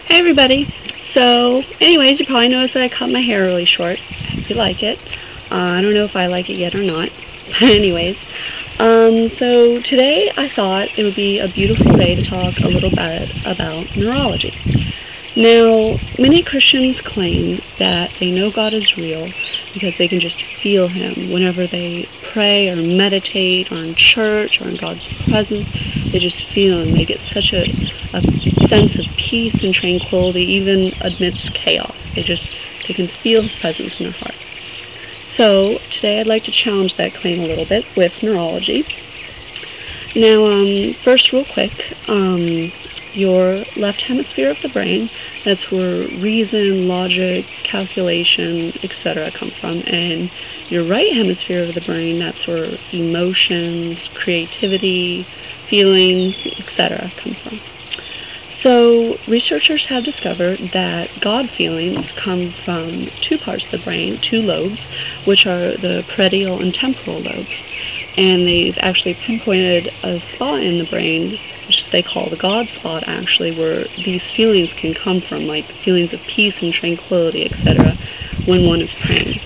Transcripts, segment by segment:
Hey everybody. So anyways, you probably noticed that I cut my hair really short. I hope you like it. I don't know if I like it yet or not. But anyways, so today I thought it would be a beautiful day to talk a little bit about neurology. Now, many Christians claim that they know God is real because they can just feel Him whenever they pray or meditate or in church or in God's presence. They just feel Him. They get such a sense of peace and tranquility even amidst chaos. They can feel His presence in their heart. So today I'd like to challenge that claim a little bit with neurology. Now, first real quick, your left hemisphere of the brain, that's where reason, logic, calculation, etc. come from, and your right hemisphere of the brain, that's where emotions, creativity, feelings, etc. come from. So researchers have discovered that God feelings come from two parts of the brain, two lobes, which are the parietal and temporal lobes. And they've actually pinpointed a spot in the brain, which they call the God spot actually, where these feelings can come from, like feelings of peace and tranquility, etc., when one is praying.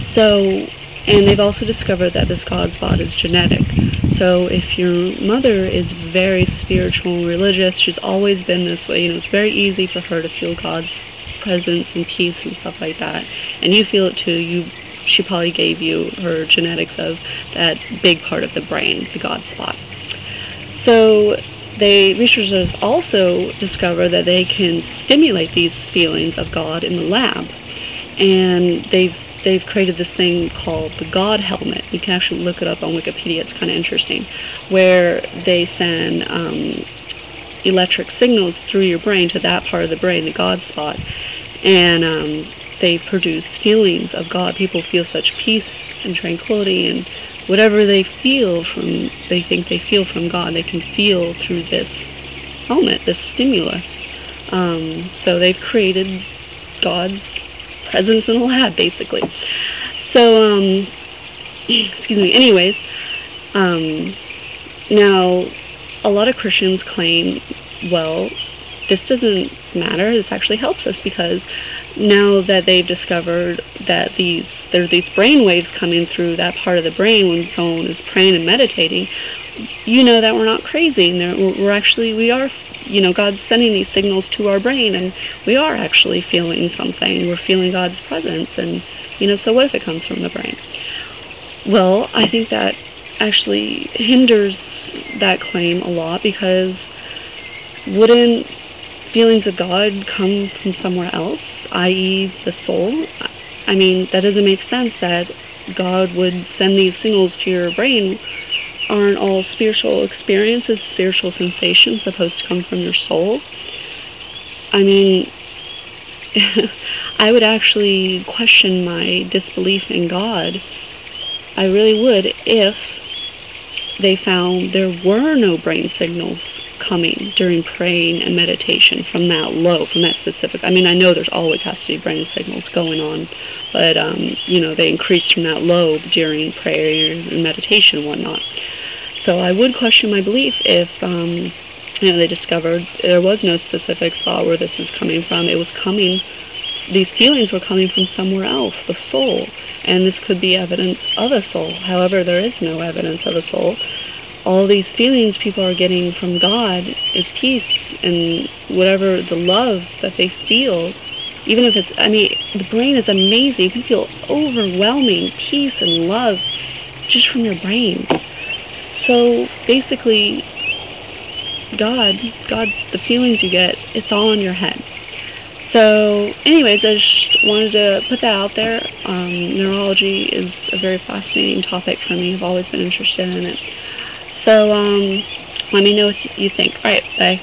So, and they've also discovered that this God spot is genetic. So if your mother is very spiritual and religious, she's always been this way, it's very easy for her to feel God's presence and peace and stuff like that. And you feel it too. She probably gave you her genetics of that big part of the brain, the God spot. So researchers also discover that they can stimulate these feelings of God in the lab. And they've created this thing called the God helmet. You can actually look it up on Wikipedia. It's kind of interesting, where they send electric signals through your brain to that part of the brain, the God spot, and they produce feelings of God. People feel such peace and tranquility, and whatever they think they feel from God, they can feel through this helmet, this stimulus. So they've created God's presence in the lab, basically. So, excuse me, anyways, now, a lot of Christians claim, well, this doesn't matter, this actually helps us, because now that they've discovered that there are these brain waves coming through that part of the brain when someone is praying and meditating, that we're not crazy, and we are, God's sending these signals to our brain, and we are actually feeling something. We're feeling God's presence, and, so what if it comes from the brain? Well, I think that actually hinders that claim a lot, because wouldn't feelings of God come from somewhere else, i.e. the soul? I mean, that doesn't make sense that God would send these signals to your brain. Aren't all spiritual experiences, spiritual sensations supposed to come from your soul? I mean, I would actually question my disbelief in God. I really would, if they found there were no brain signals coming during praying and meditation from that lobe, from that specific. I mean, I know there's always has to be brain signals going on, but, they increase from that lobe during prayer and meditation and whatnot. So I would question my belief if, they discovered there was no specific spot where this is coming from. These feelings were coming from somewhere else, the soul. And this could be evidence of a soul. However, there is no evidence of a soul. All these feelings people are getting from God is peace and whatever the love that they feel. Even if the brain is amazing. You can feel overwhelming peace and love just from your brain. So basically, God's the feelings you get, it's all in your head. So anyways, I just wanted to put that out there. Neurology is a very fascinating topic for me. I've always been interested in it. So let me know what you think. Alright, bye.